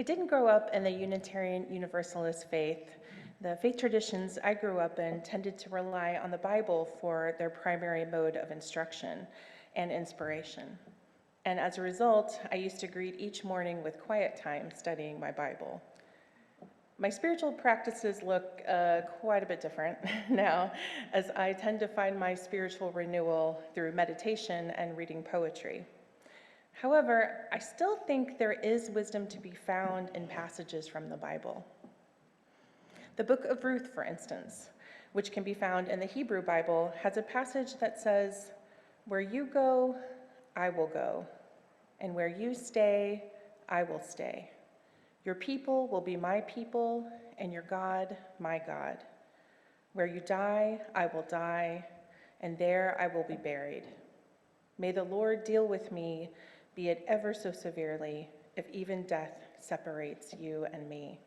I didn't grow up in the Unitarian Universalist faith. The faith traditions I grew up in tended to rely on the Bible for their primary mode of instruction and inspiration. And as a result, I used to greet each morning with quiet time studying my Bible. My spiritual practices look quite a bit different now, as I tend to find my spiritual renewal through meditation and reading poetry. However, I still think there is wisdom to be found in passages from the Bible. The Book of Ruth, for instance, which can be found in the Hebrew Bible, has a passage that says, "Where you go, I will go, and where you stay, I will stay. Your people will be my people, and your God, my God. Where you die, I will die, and there I will be buried. May the Lord deal with me, be it ever so severely, if even death separates you and me."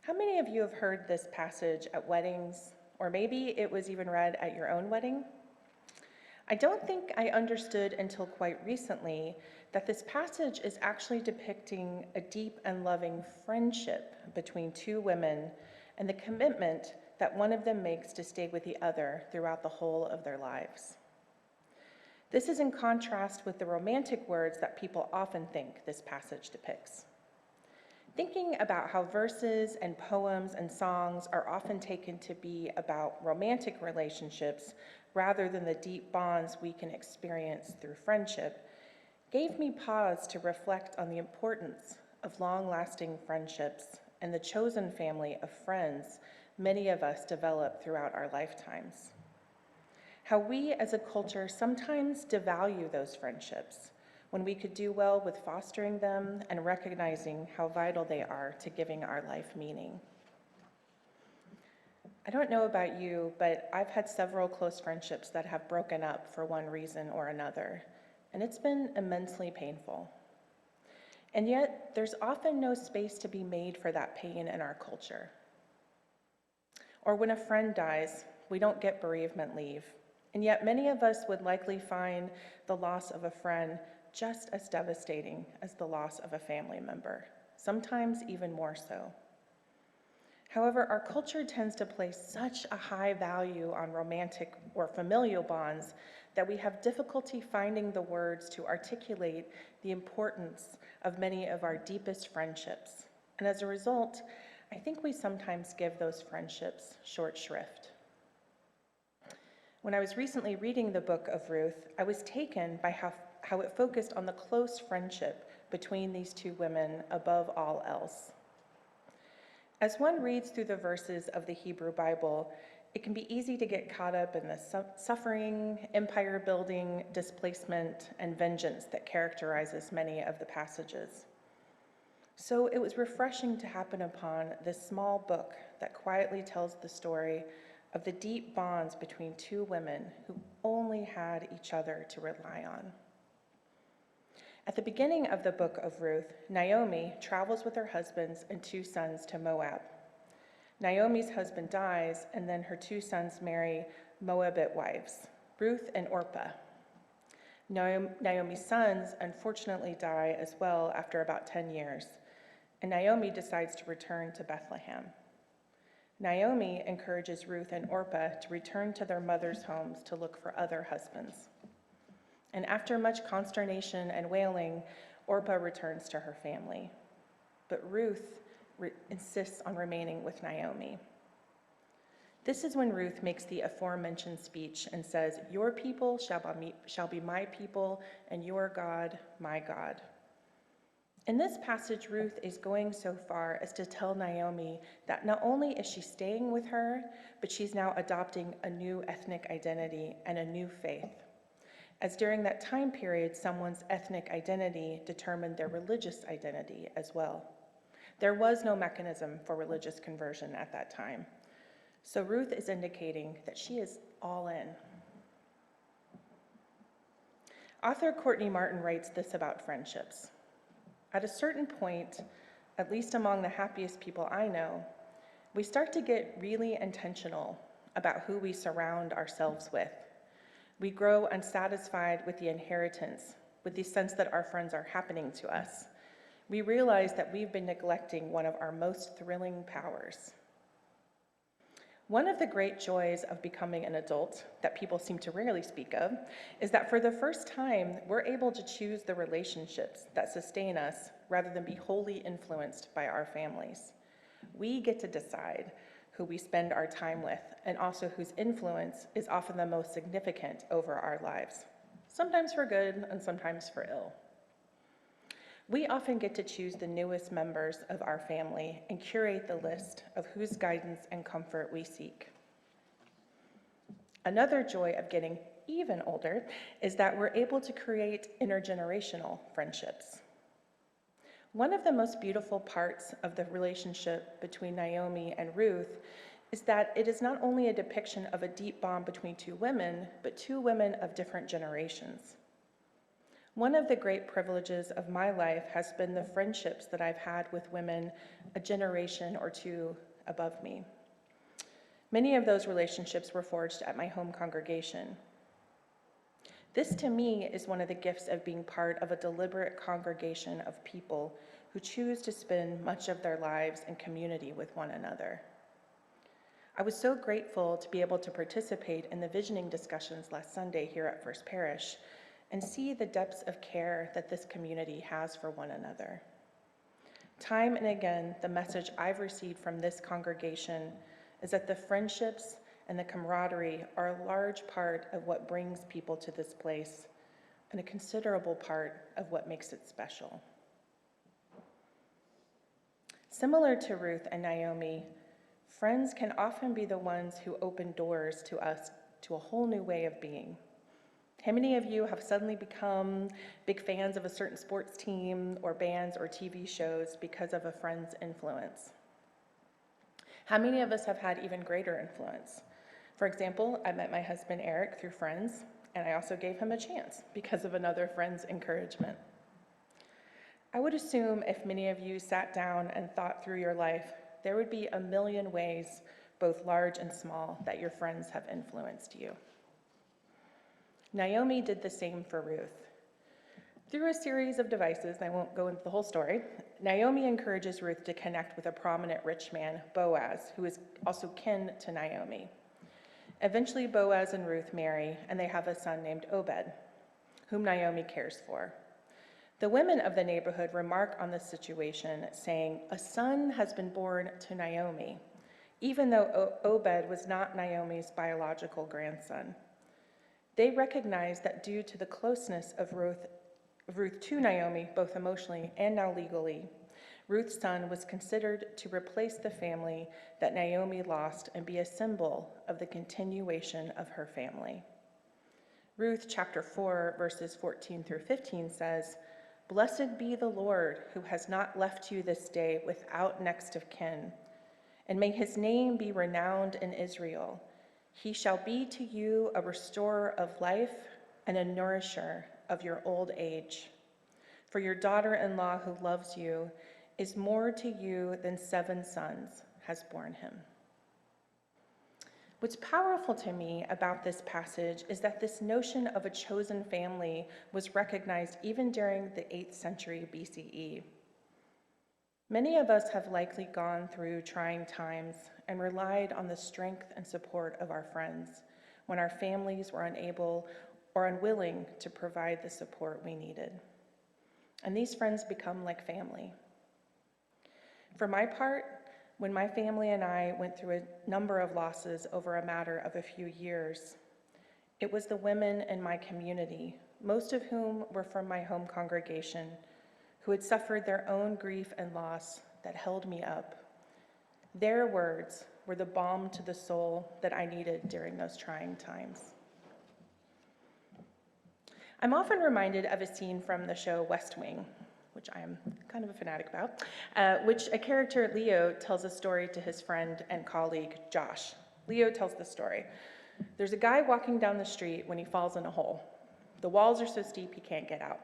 How many of you have heard this passage at weddings, or maybe it was even read at your own wedding? I don't think I understood until quite recently that this passage is actually depicting a deep and loving friendship between two women and the commitment that one of them makes to stay with the other throughout the whole of their lives. This is in contrast with the romantic words that people often think this passage depicts. Thinking about how verses and poems and songs are often taken to be about romantic relationships rather than the deep bonds we can experience through friendship gave me pause to reflect on the importance of long-lasting friendships and the chosen family of friends many of us develop throughout our lifetimes. How we as a culture sometimes devalue those friendships when we could do well with fostering them and recognizing how vital they are to giving our life meaning. I don't know about you, but I've had several close friendships that have broken up for one reason or another, and it's been immensely painful. And yet, there's often no space to be made for that pain in our culture. Or when a friend dies, we don't get bereavement leave, and yet many of us would likely find the loss of a friend just as devastating as the loss of a family member, sometimes even more so. However, our culture tends to place such a high value on romantic or familial bonds that we have difficulty finding the words to articulate the importance of many of our deepest friendships. And as a result, I think we sometimes give those friendships short shrift. When I was recently reading the Book of Ruth, I was taken by how it focused on the close friendship between these two women above all else. As one reads through the verses of the Hebrew Bible, it can be easy to get caught up in the suffering, empire building, displacement, and vengeance that characterizes many of the passages. So it was refreshing to happen upon this small book that quietly tells the story of the deep bonds between two women who only had each other to rely on. At the beginning of the Book of Ruth, Naomi travels with her husbands and two sons to Moab. Naomi's husband dies, and then her two sons marry Moabite wives, Ruth and Orpah. Naomi's sons unfortunately die as well after about 10 years, and Naomi decides to return to Bethlehem. Naomi encourages Ruth and Orpah to return to their mother's homes to look for other husbands. And after much consternation and wailing, Orpah returns to her family. But Ruth insists on remaining with Naomi. This is when Ruth makes the aforementioned speech and says, "Your people shall be my people, and your God, my God." In this passage, Ruth is going so far as to tell Naomi that not only is she staying with her, but she's now adopting a new ethnic identity and a new faith, as during that time period, someone's ethnic identity determined their religious identity as well. There was no mechanism for religious conversion at that time. So Ruth is indicating that she is all in. Author Courtney Martin writes this about friendships. At a certain point, at least among the happiest people I know, we start to get really intentional about who we surround ourselves with. We grow unsatisfied with the inheritance, with the sense that our friends are happening to us. we realize that we've been neglecting one of our most thrilling powers. One of the great joys of becoming an adult that people seem to rarely speak of is that for the first time, we're able to choose the relationships that sustain us rather than be wholly influenced by our families. We get to decide who we spend our time with and also whose influence is often the most significant over our lives, sometimes for good and sometimes for ill. We often get to choose the newest members of our family and curate the list of whose guidance and comfort we seek. Another joy of getting even older is that we're able to create intergenerational friendships. One of the most beautiful parts of the relationship between Naomi and Ruth is that it is not only a depiction of a deep bond between two women, but two women of different generations. One of the great privileges of my life has been the friendships that I've had with women a generation or two above me. Many of those relationships were forged at my home congregation. This, to me, is one of the gifts of being part of a deliberate congregation of people who choose to spend much of their lives in community with one another. I was so grateful to be able to participate in the visioning discussions last Sunday here at First Parish and see the depths of care that this community has for one another. Time and again, the message I've received from this congregation is that the friendships and the camaraderie are a large part of what brings people to this place and a considerable part of what makes it special. Similar to Ruth and Naomi, friends can often be the ones who open doors to us to a whole new way of being. How many of you have suddenly become big fans of a certain sports team or bands or TV shows because of a friend's influence? How many of us have had even greater influence? For example, I met my husband Eric through friends, and I also gave him a chance because of another friend's encouragement. I would assume if many of you sat down and thought through your life, there would be a million ways, both large and small, that your friends have influenced you. Naomi did the same for Ruth. Through a series of devices, and I won't go into the whole story, Naomi encourages Ruth to connect with a prominent rich man, Boaz, who is also kin to Naomi. Eventually, Boaz and Ruth marry, and they have a son named Obed, whom Naomi cares for. The women of the neighborhood remark on this situation, saying, "A son has been born to Naomi," even though Obed was not Naomi's biological grandson. They recognize that due to the closeness of Ruth to Naomi, both emotionally and now legally, Ruth's son was considered to replace the family that Naomi lost and be a symbol of the continuation of her family. Ruth chapter 4, verses 14 through 15 says, "Blessed be the Lord who has not left you this day without next of kin, and may his name be renowned in Israel. He shall be to you a restorer of life and a nourisher of your old age. For your daughter-in-law who loves you is more to you than 7 sons has borne him." What's powerful to me about this passage is that this notion of a chosen family was recognized even during the 8th century BCE. Many of us have likely gone through trying times and relied on the strength and support of our friends when our families were unable or unwilling to provide the support we needed. And these friends become like family. For my part, when my family and I went through a number of losses over a matter of a few years, it was the women in my community, most of whom were from my home congregation, who had suffered their own grief and loss that held me up. Their words were the balm to the soul that I needed during those trying times. I'm often reminded of a scene from the show West Wing, which I am kind of a fanatic about, which a character, Leo, tells a story to his friend and colleague, Josh. Leo tells the story. There's a guy walking down the street when he falls in a hole. The walls are so steep he can't get out.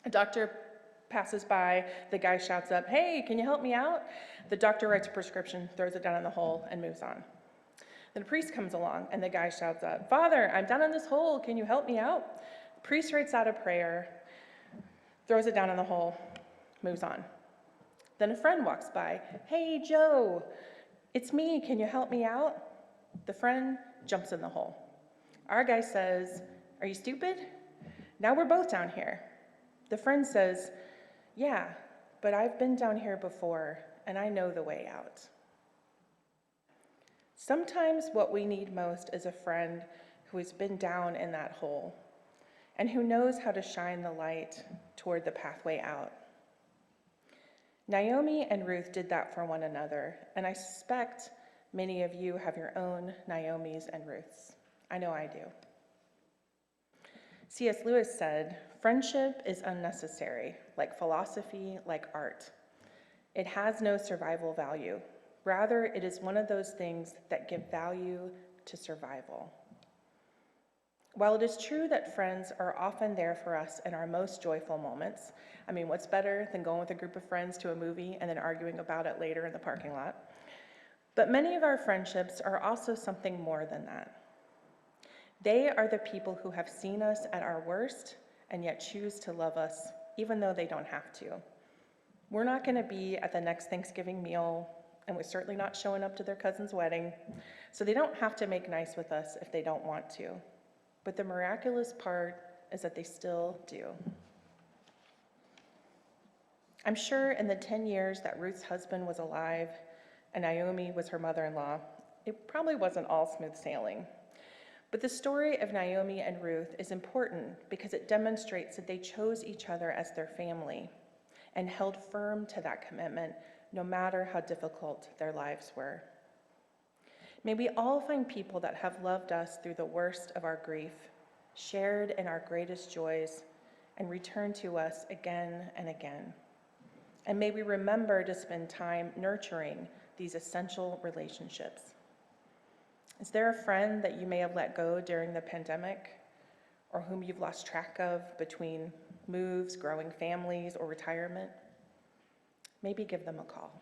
A doctor passes by, the guy shouts up, "Hey, can you help me out?" The doctor writes a prescription, throws it down in the hole, and moves on. Then a priest comes along, and the guy shouts out, "Father, I'm down in this hole, can you help me out?" The priest writes out a prayer, throws it down in the hole, moves on. Then a friend walks by. Hey, Joe, it's me. Can you help me out? The friend jumps in the hole. Our guy says, are you stupid? Now we're both down here. The friend says, yeah, but I've been down here before, and I know the way out. Sometimes what we need most is a friend who has been down in that hole and who knows how to shine the light toward the pathway out. Naomi and Ruth did that for one another, and I suspect many of you have your own Naomis and Ruths. I know I do. C.S. Lewis said, friendship is unnecessary, like philosophy, like art. It has no survival value. Rather, it is one of those things that give value to survival. While it is true that friends are often there for us in our most joyful moments, I mean, what's better than going with a group of friends to a movie and then arguing about it later in the parking lot? But many of our friendships are also something more than that. They are the people who have seen us at our worst and yet choose to love us, even though they don't have to. We're not going to be at the next Thanksgiving meal, and we're certainly not showing up to their cousin's wedding, so they don't have to make nice with us if they don't want to. But the miraculous part is that they still do. I'm sure in the 10 years that Ruth's husband was alive and Naomi was her mother-in-law, it probably wasn't all smooth sailing. But the story of Naomi and Ruth is important because it demonstrates that they chose each other as their family and held firm to that commitment no matter how difficult their lives were. May we all find people that have loved us through the worst of our grief, shared in our greatest joys, and returned to us again and again. And may we remember to spend time nurturing these essential relationships. Is there a friend that you may have let go during the pandemic, or whom you've lost track of between moves, growing families, or retirement? Maybe give them a call.